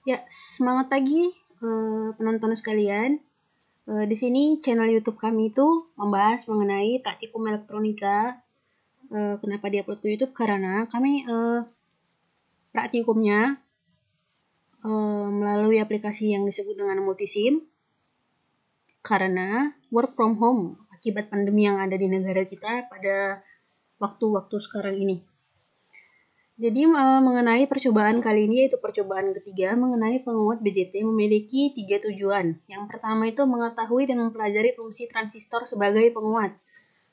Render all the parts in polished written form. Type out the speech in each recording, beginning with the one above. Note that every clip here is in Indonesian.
Ya, semangat pagi penonton sekalian. Di sini channel YouTube kami itu membahas mengenai praktikum elektronika. Kenapa dia upload ke YouTube? Karena kami praktikumnya melalui aplikasi yang disebut dengan Multisim. Karena work from home akibat pandemi yang ada di negara kita pada waktu-waktu sekarang ini. Jadi mengenai percobaan kali ini yaitu percobaan ketiga mengenai penguat BJT memiliki 3 tujuan. Yang pertama itu mengetahui dan mempelajari fungsi transistor sebagai penguat.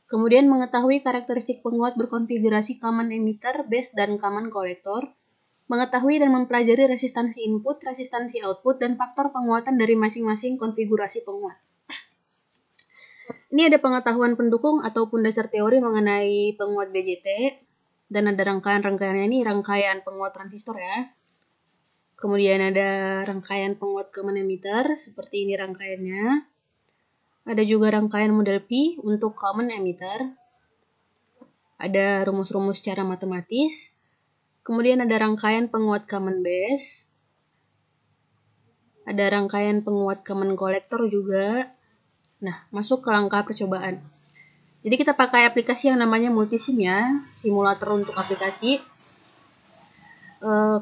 Kemudian mengetahui karakteristik penguat berkonfigurasi common emitter, base, dan common collector. Mengetahui dan mempelajari resistansi input, resistansi output, dan faktor penguatan dari masing-masing konfigurasi penguat. Ini ada pengetahuan pendukung ataupun dasar teori mengenai penguat BJT. Dan ada rangkaian-rangkaiannya ini rangkaian penguat transistor ya. Kemudian ada rangkaian penguat common emitter, seperti ini rangkaiannya. Ada juga rangkaian model P untuk common emitter. Ada rumus-rumus secara matematis. Kemudian ada rangkaian penguat common base. Ada rangkaian penguat common collector juga. Nah, masuk ke langkah percobaan. Jadi kita pakai aplikasi yang namanya Multisim ya, simulator untuk aplikasi.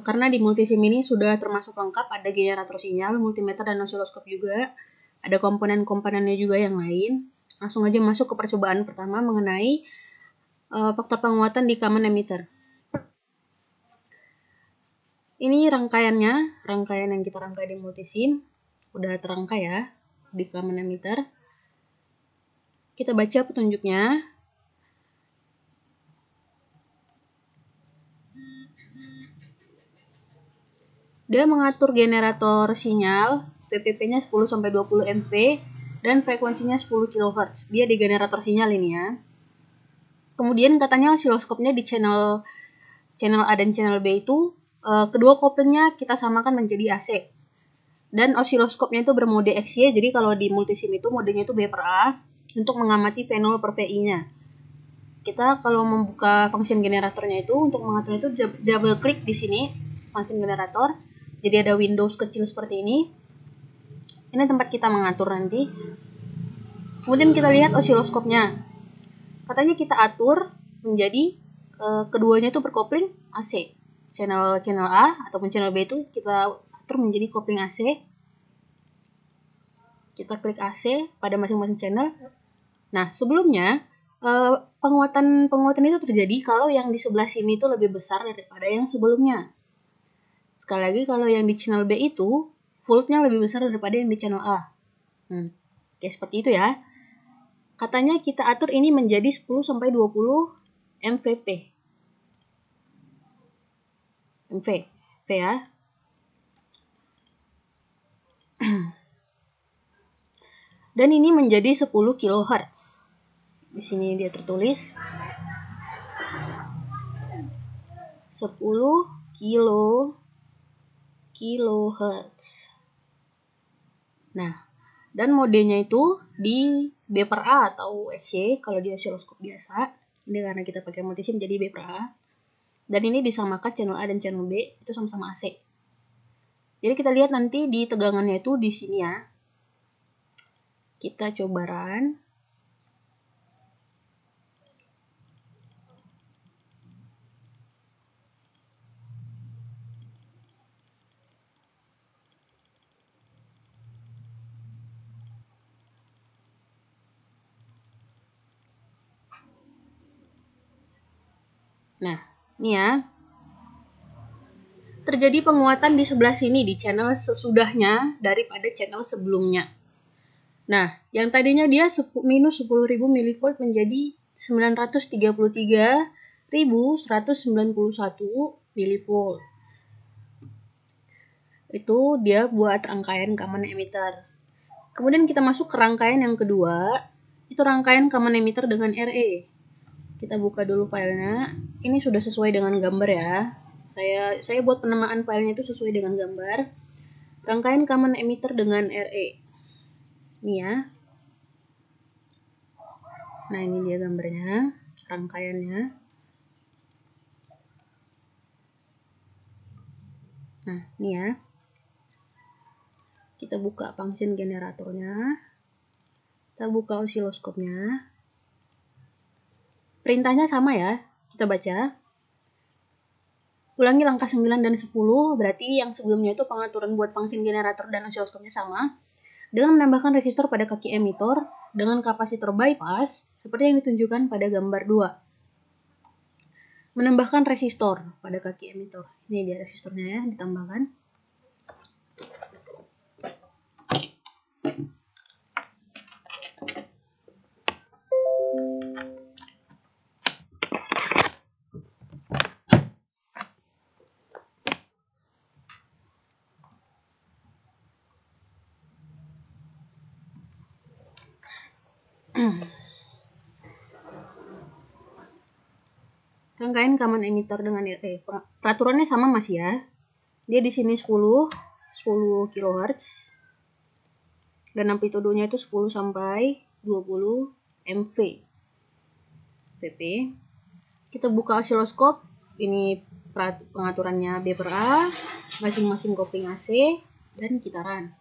Karena di Multisim ini sudah termasuk lengkap, ada generator sinyal, multimeter, dan osiloskop juga. Ada komponen-komponennya juga yang lain. Langsung aja masuk ke percobaan pertama mengenai faktor penguatan di common emitter. Ini rangkaiannya, rangkaian yang kita rangkai di Multisim. Udah terangkai ya di common emitter. Kita baca petunjuknya. Dia mengatur generator sinyal, PPP-nya 10-20 mV, dan frekuensinya 10 kHz. Dia di generator sinyal ini ya. Kemudian katanya osiloskopnya di channel A dan channel B itu, kedua koplingnya kita samakan menjadi AC. Dan osiloskopnya itu bermode XY, jadi kalau di Multisim itu modenya itu B/A untuk mengamati V0 per VI-nya. Kita kalau membuka function generatornya itu, untuk mengaturnya itu double klik di sini, function generator. Jadi ada Windows kecil seperti ini. Ini tempat kita mengatur nanti. Kemudian kita lihat osiloskopnya. Katanya kita atur menjadi keduanya itu berkopling AC. Channel A ataupun channel B itu kita atur menjadi kopling AC. Kita klik AC pada masing-masing channel. Nah, sebelumnya penguatan itu terjadi kalau yang di sebelah sini itu lebih besar daripada yang sebelumnya. Sekali lagi, kalau yang di channel B itu voltnya lebih besar daripada yang di channel A. Oke, seperti itu ya. Katanya kita atur ini menjadi 10-20 mVp. MV ya. Dan ini menjadi 10 kHz. Di sini dia tertulis 10 kHz. Nah, dan modenya itu di B/A atau XY kalau di osiloskop biasa. Ini karena kita pakai Multisim jadi B/A. Dan ini disamakan channel A dan channel B itu sama-sama AC. Jadi kita lihat nanti di tegangannya itu di sini ya. Kita coba run. Nah, ini ya. Terjadi penguatan di sebelah sini di channel sesudahnya daripada channel sebelumnya. Nah, yang tadinya dia minus 10.000 mV menjadi 933.191 mV. Itu dia buat rangkaian common emitter. Kemudian kita masuk ke rangkaian yang kedua. Itu rangkaian common emitter dengan RE. Kita buka dulu filenya. Ini sudah sesuai dengan gambar ya. Saya buat penamaan filenya itu sesuai dengan gambar. Rangkaian common emitter dengan RE. Ini ya. Nah, ini dia gambarnya, rangkaiannya. Nah, ini ya. Kita buka function generatornya. Kita buka osiloskopnya. Perintahnya sama ya, kita baca. Ulangi langkah 9 dan 10, berarti yang sebelumnya itu pengaturan buat function generator dan osiloskopnya sama. Dengan menambahkan resistor pada kaki emitor dengan kapasitor bypass, seperti yang ditunjukkan pada gambar 2. Menambahkan resistor pada kaki emitor. Ini dia resistornya ya, ditambahkan. Rangkaian common emitter dengan peraturannya sama masih ya. Dia di sini 10 kHz dan amplitudenya itu 10 sampai 20 mV PP. Kita buka osiloskop. Ini pengaturannya B per A, masing-masing kopling AC dan kitaran.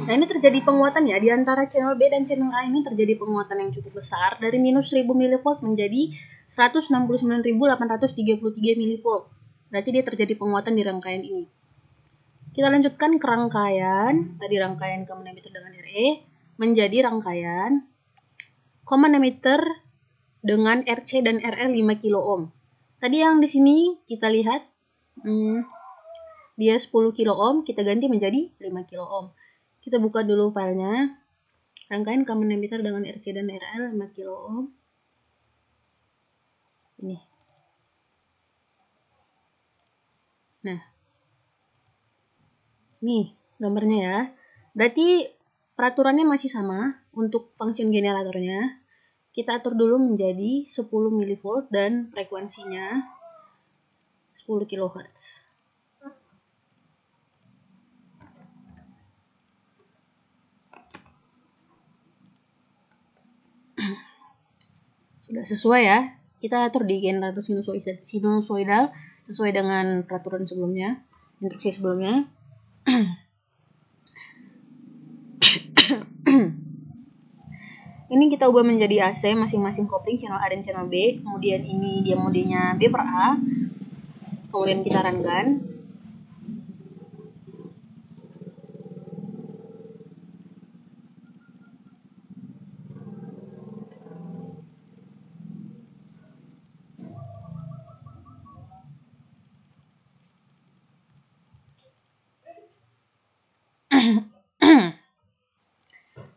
Nah, ini terjadi penguatan ya, di antara channel B dan channel A ini terjadi penguatan yang cukup besar, dari minus 1000 mV menjadi 169.833 mV. Berarti dia terjadi penguatan di rangkaian ini. Kita lanjutkan ke rangkaian, tadi rangkaian common emitter dengan RE, menjadi rangkaian common emitter dengan RC dan RL 5 kilo ohm. Tadi yang di sini kita lihat, dia 10 kilo ohm, kita ganti menjadi 5 kilo ohm. Kita buka dulu filenya. Rangkaian common emitter dengan RC dan RL 5 kilo ohm. Ini. Nah. Nih, gambarnya ya. Berarti peraturannya masih sama untuk function generatornya. Kita atur dulu menjadi 10 mV dan frekuensinya 10 kHz. Sudah sesuai ya. Kita atur di generator sinusoidal sesuai dengan peraturan sebelumnya, instruksi sebelumnya. Ini kita ubah menjadi AC masing-masing kopling channel A dan channel B. Kemudian ini dia modenya B per A. Kemudian kita runkan.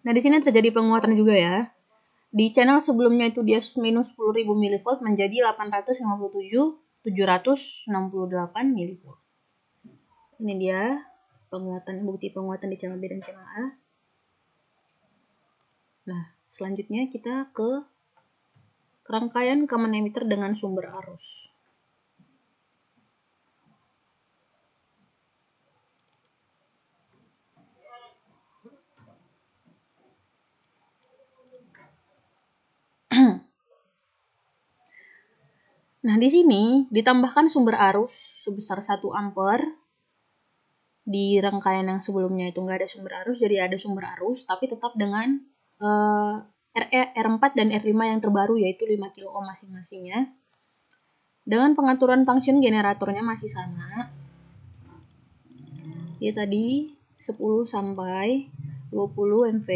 Nah, di sini terjadi penguatan juga ya. Di channel sebelumnya itu dia minus 10.000 mV menjadi 857.768 mV. Ini dia bukti penguatan di channel B dan channel A. Nah, selanjutnya kita ke rangkaian common emitter dengan sumber arus. Nah, di sini ditambahkan sumber arus sebesar 1 ampere. Di rangkaian yang sebelumnya itu nggak ada sumber arus, jadi ada sumber arus, tapi tetap dengan R4 dan R5 yang terbaru, yaitu 5 kilo ohm masing-masingnya. Dengan pengaturan function generatornya masih sama. Ya tadi 10 sampai 20 mV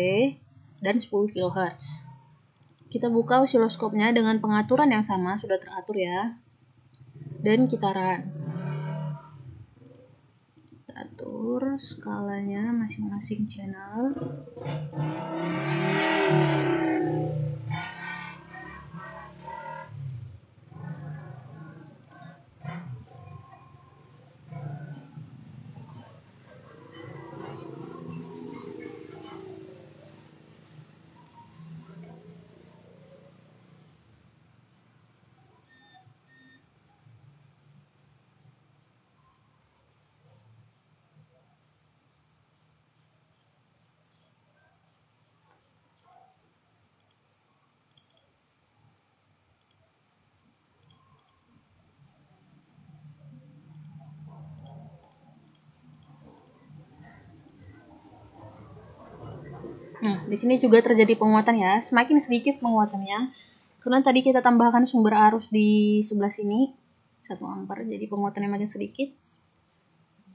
dan 10 kHz. Kita buka osiloskopnya dengan pengaturan yang sama, sudah teratur ya. Dan kita run. Kita atur skalanya masing-masing channel. Di sini juga terjadi penguatan ya, semakin sedikit penguatannya karena tadi kita tambahkan sumber arus di sebelah sini 1 ampere, jadi penguatannya makin sedikit.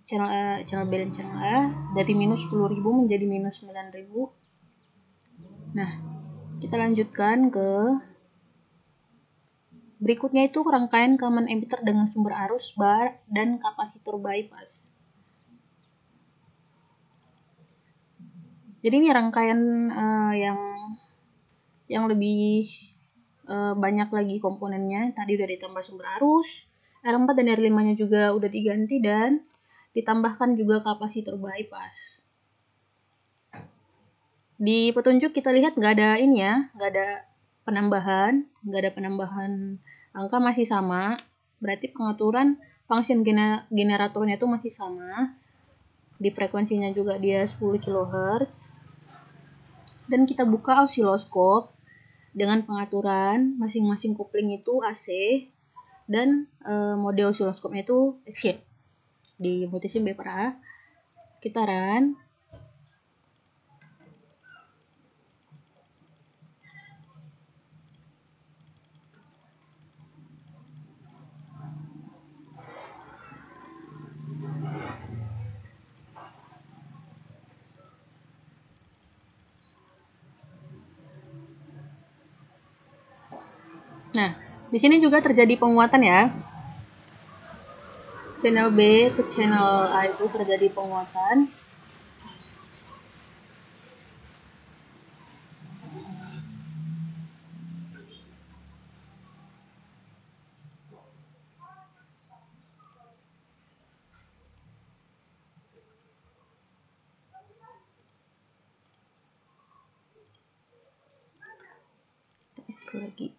Channel B dan channel A dari minus 10.000 menjadi minus 9.000. Nah, kita lanjutkan ke berikutnya, itu rangkaian common emitter dengan sumber arus bar dan kapasitor bypass. Jadi ini rangkaian yang lebih banyak lagi komponennya. Tadi udah ditambah sumber arus, R4 dan R5-nya juga udah diganti dan ditambahkan juga kapasitor bypass. Di petunjuk kita lihat nggak ada ini ya, nggak ada penambahan angka, masih sama. Berarti pengaturan function generatornya itu masih sama. Di frekuensinya juga dia 10 kHz. Dan kita buka osiloskop dengan pengaturan masing-masing kopling itu AC dan mode osiloskopnya itu X-Y. Di multisim B per A. Kita run. Nah, di sini juga terjadi penguatan ya. Channel B ke channel A itu terjadi penguatan. Lagi.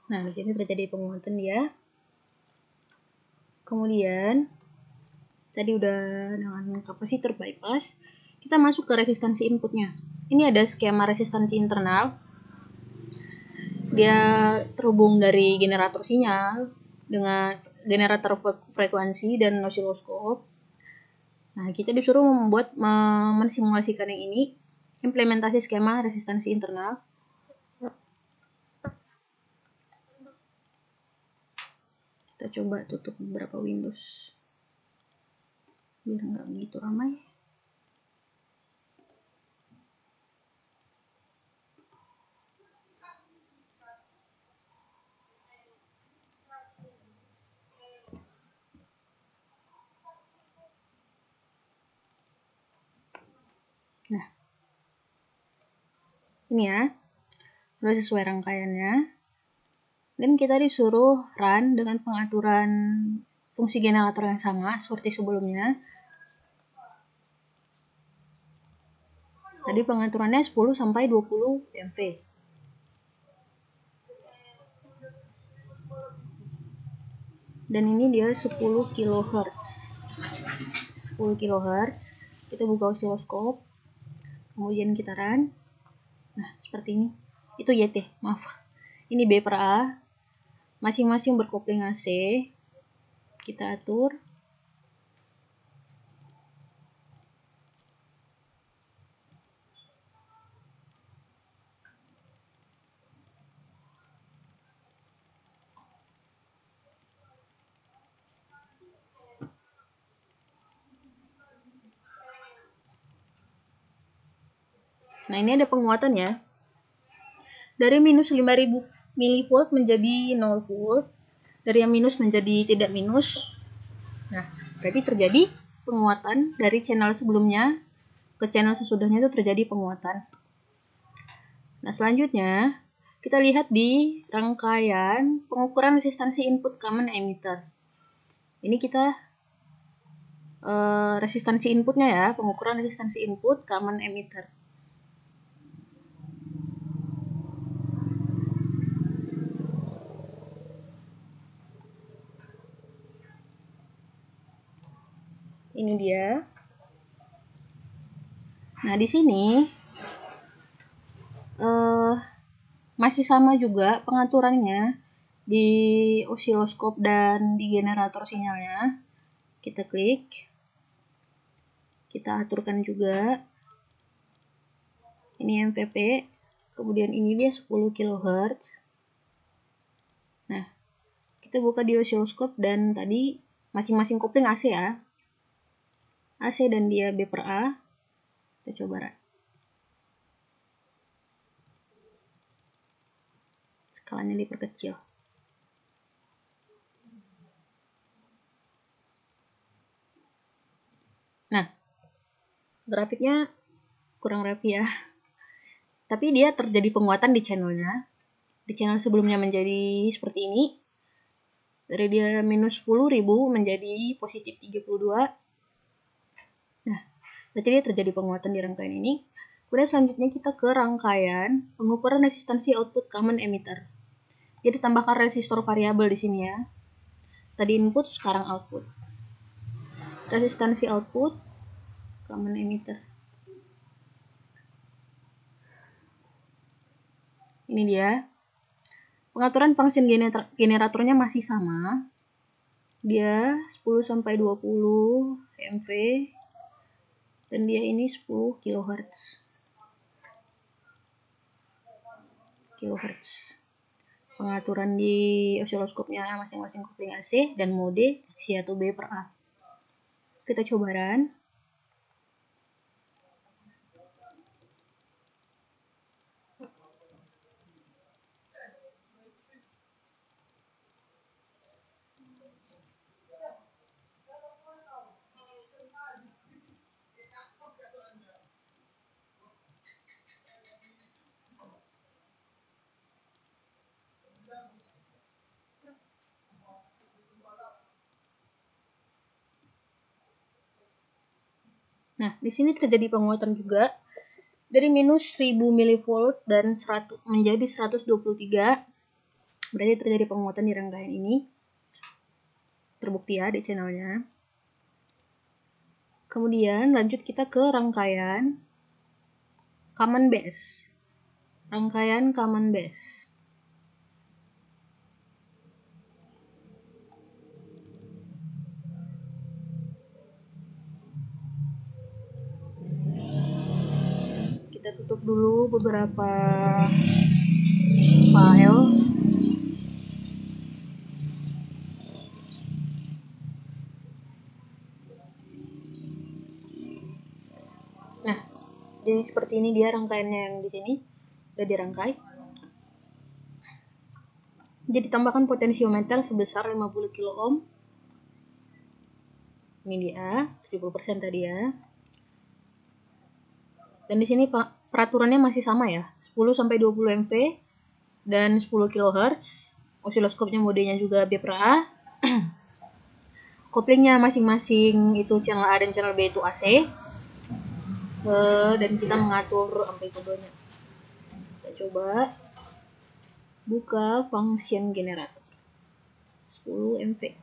Nah, di sini terjadi penguatan dia. Kemudian tadi udah dengan kapasitor bypass, kita masuk ke resistansi inputnya. Ini ada skema resistansi internal. Dia terhubung dari generator sinyal dengan generator frekuensi dan osiloskop. Nah, kita disuruh mensimulasikan yang ini, implementasi skema resistansi internal. Kita coba tutup beberapa Windows biar nggak begitu ramai. Nah, ini ya, udah sesuai rangkaiannya. Dan kita disuruh run dengan pengaturan fungsi generator yang sama seperti sebelumnya. Tadi pengaturannya 10 sampai 20 mV. Dan ini dia 10 kHz. 10 kHz. Kita buka osiloskop. Kemudian kita run. Nah, seperti ini. Itu YT, maaf. Ini B per A. Masing-masing berkopling AC. Kita atur. Nah, ini ada penguatan ya. Dari minus 5000 mV menjadi 0 volt. Dari yang minus menjadi tidak minus. Nah, berarti terjadi penguatan dari channel sebelumnya ke channel sesudahnya itu terjadi penguatan. Nah, selanjutnya kita lihat di rangkaian pengukuran resistansi input common emitter. Ini kita resistansi inputnya ya, pengukuran resistansi input common emitter. Ini dia. Nah, di sini masih sama juga pengaturannya di osiloskop dan di generator sinyalnya. Kita klik, kita aturkan juga. Ini MPP, kemudian ini dia 10 kHz. Nah, kita buka di osiloskop dan tadi masing-masing kopling AC ya. AC dan dia B per A. Kita coba skalanya diperkecil. Nah, grafiknya kurang rapi ya. Tapi dia terjadi penguatan di channelnya. Di channel sebelumnya menjadi seperti ini. Dari dia minus 10.000 menjadi positif 32. Nah, berarti dia terjadi penguatan di rangkaian ini. Kemudian selanjutnya kita ke rangkaian pengukuran resistansi output common emitter. Jadi tambahkan resistor variabel di sini ya. Tadi input, sekarang output. Resistansi output common emitter. Ini dia. Pengaturan function generatornya masih sama. Dia 10 sampai 20 mV dan dia ini 10 kHz. Pengaturan di osiloskopnya masing-masing kopling AC dan mode C atau B per A. Kita coba run. Nah, di sini terjadi penguatan juga dari minus 1000 mV dan 100 menjadi 123. Berarti terjadi penguatan di rangkaian ini. Terbukti ya di channelnya. Kemudian lanjut kita ke rangkaian common base. Rangkaian common base. Kita tutup dulu beberapa file. Nah, jadi seperti ini dia rangkaiannya yang di sini udah dirangkai. Jadi tambahkan potensiometer sebesar 50 kilo ohm. Ini dia 70% tadi ya. Dan di sini peraturannya masih sama ya, 10 sampai 20 mV dan 10 kHz. Osiloskopnya modenya juga B per A. Koplingnya masing-masing itu channel A dan channel B itu AC. Dan kita mengatur amplitudenya. Kita coba buka function generator 10 mV.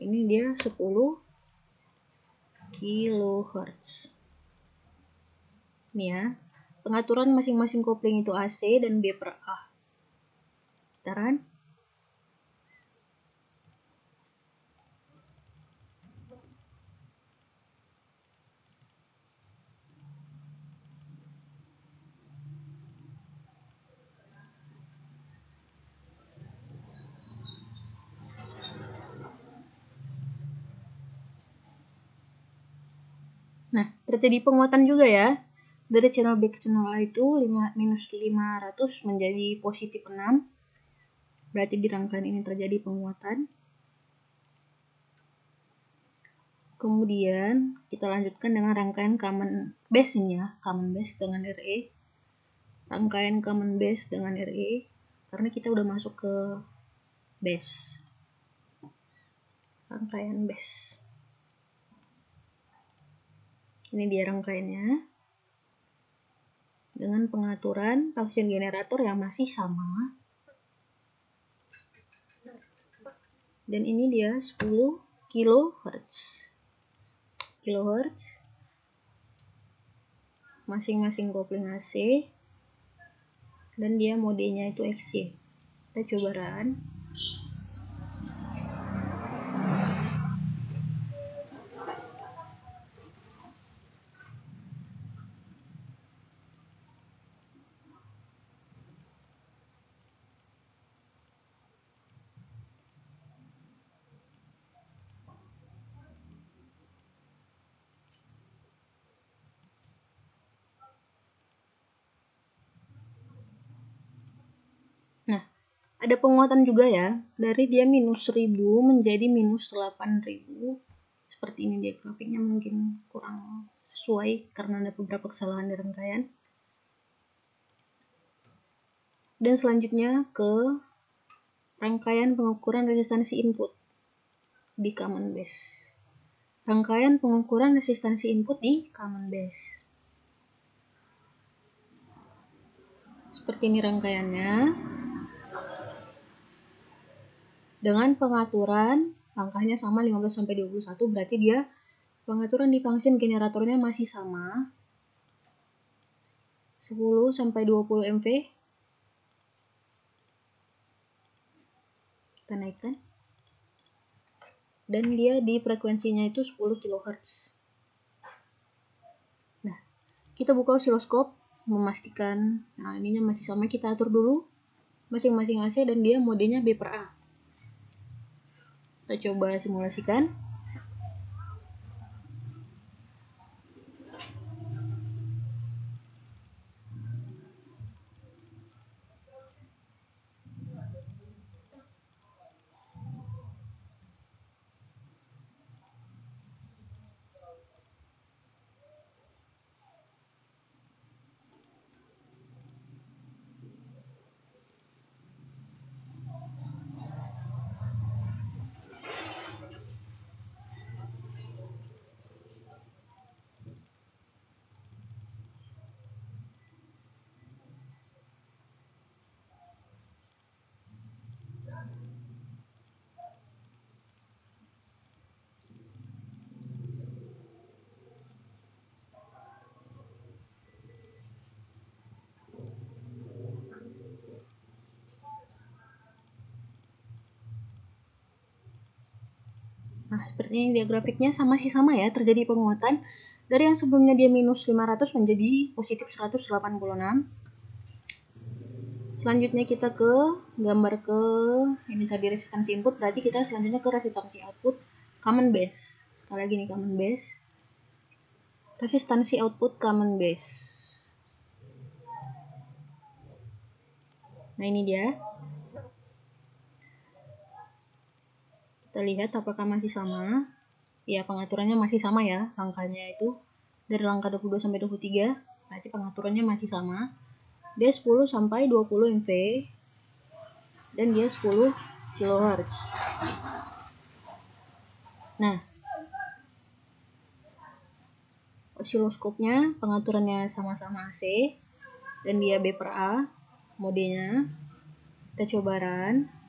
Ini dia 10 kHz. Ini ya, pengaturan masing-masing kopling itu AC dan B per A. Kita run. Nah, terjadi penguatan juga ya. Dari channel B ke channel A itu minus 500 menjadi positif 6. Berarti di rangkaian ini terjadi penguatan. Kemudian kita lanjutkan dengan rangkaian common base ini ya. Common base dengan RE. Rangkaian common base dengan RE. Karena kita udah masuk ke base. Rangkaian base. Ini dia rangkaiannya. Dengan pengaturan function generator yang masih sama. Dan ini dia 10 kHz. masing-masing kopling AC, dan dia modenya itu XC. Kita coba run. Nah, ada penguatan juga ya, dari dia minus 1000 menjadi minus 8000. Seperti ini dia grafiknya, mungkin kurang sesuai karena ada beberapa kesalahan di rangkaian. Dan selanjutnya ke rangkaian pengukuran resistansi input di Common Base. Rangkaian pengukuran resistansi input di Common Base. Seperti ini rangkaiannya. Dengan pengaturan langkahnya sama 15-21, berarti dia pengaturan di function generatornya masih sama 10-20 MV. Kita naikkan. Dan dia di frekuensinya itu 10 kHz. Nah, kita buka osiloskop memastikan ininya masih sama. Kita atur dulu masing-masing AC dan dia modenya B per A. Kita coba simulasikan. Nah, seperti ini dia grafiknya, masih sama ya, terjadi penguatan. Dari yang sebelumnya dia minus 500 menjadi positif 186. Selanjutnya kita ke gambar ke ini tadi resistansi input, berarti kita selanjutnya ke resistansi output Common Base. Sekali lagi nih Common Base. Resistansi output Common Base. Nah, ini dia. Kita lihat apakah masih sama. Ya, pengaturannya masih sama ya. Langkahnya itu dari langkah 22 sampai 23. Berarti pengaturannya masih sama. Dia 10 sampai 20 MV. Dan dia 10 kHz. Nah, osiloskopnya pengaturannya sama-sama AC. Dan dia B per A. Modenya. Kita coba run.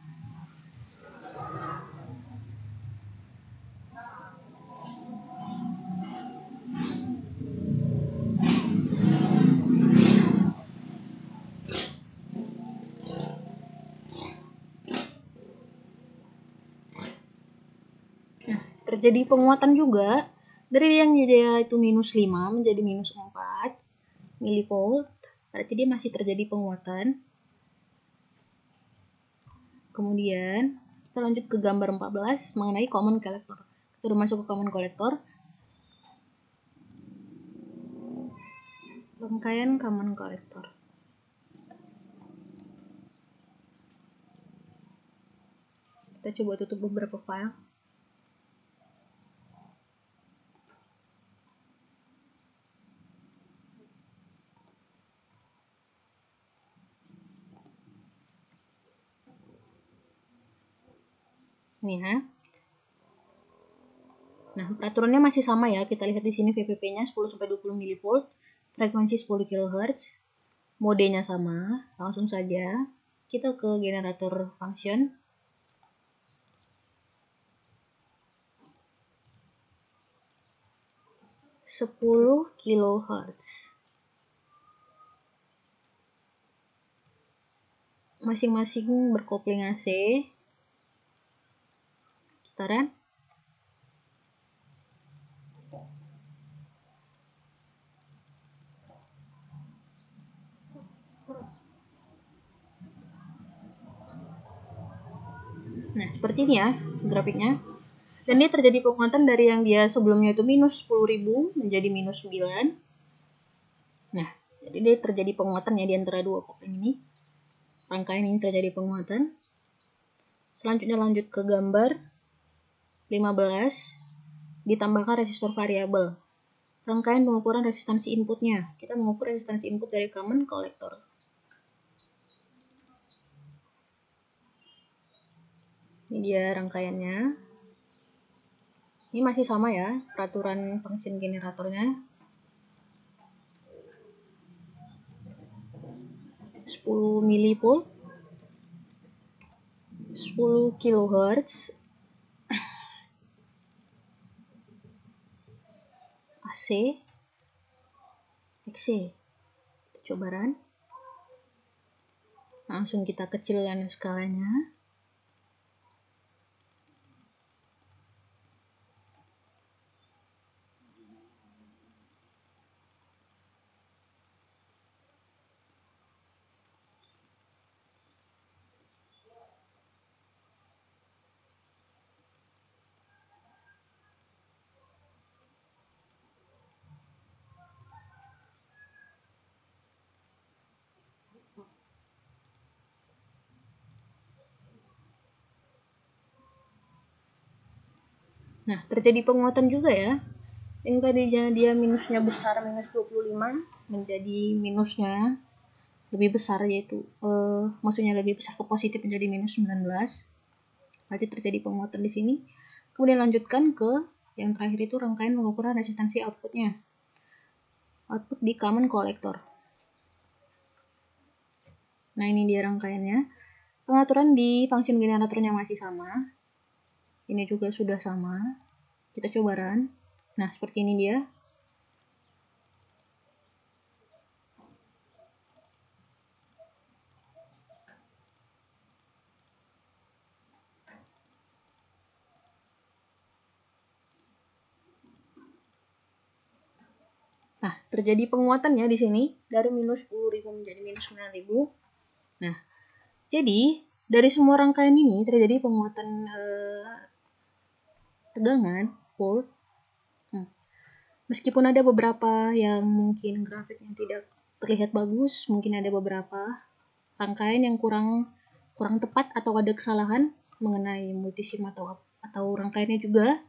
Terjadi penguatan juga dari yang dia itu minus 5 menjadi minus 4 milivolt, berarti dia masih terjadi penguatan. Kemudian kita lanjut ke gambar 14 mengenai common collector. Kita udah masuk ke common collector. Rangkaian common collector. Kita coba tutup beberapa file. Nih ya. Nah, peraturannya masih sama ya. Kita lihat di sini VPP-nya 10-20 mV, frekuensi 10 kHz, modenya sama. Langsung saja kita ke generator function. (10 kHz). masing-masing berkopling AC. Kita run. Nah, seperti ini ya grafiknya. Dan dia terjadi penguatan dari yang dia sebelumnya itu minus 10.000 menjadi minus 9. Nah, jadi dia terjadi penguatan ya di antara dua kopling ini. Rangkaian ini terjadi penguatan. Selanjutnya lanjut ke gambar 15. Ditambahkan resistor variabel. Rangkaian pengukuran resistansi inputnya. Kita mengukur resistansi input dari common collector. Ini dia rangkaiannya. Ini masih sama ya, peraturan function generatornya. 10 milivolt, 10 kHz, AC, XC. Kita coba run. Langsung kita kecilkan skalanya. Nah, terjadi penguatan juga ya. Yang tadinya dia minusnya besar, minus 25, menjadi minusnya lebih besar, yaitu maksudnya lebih besar ke positif menjadi minus 19. Berarti terjadi penguatan di sini. Kemudian lanjutkan ke yang terakhir itu rangkaian pengukuran resistansi outputnya. Output di common collector. Nah, ini dia rangkaiannya. Pengaturan di function generatornya masih sama. Ini juga sudah sama. Kita coba run. Nah, seperti ini dia. Nah, terjadi penguatannya di sini dari minus 10.000 menjadi minus 9.000. Nah, jadi dari semua rangkaian ini terjadi penguatan tegangan volt. Meskipun ada beberapa yang mungkin grafiknya tidak terlihat bagus, mungkin ada beberapa rangkaian yang kurang tepat atau ada kesalahan mengenai multisim atau rangkaiannya juga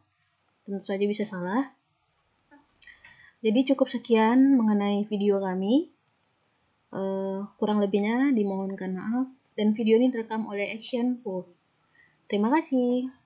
tentu saja bisa salah. Jadi cukup sekian mengenai video kami. Kurang lebihnya dimohonkan maaf, dan video ini direkam oleh Action Pro. Terima kasih.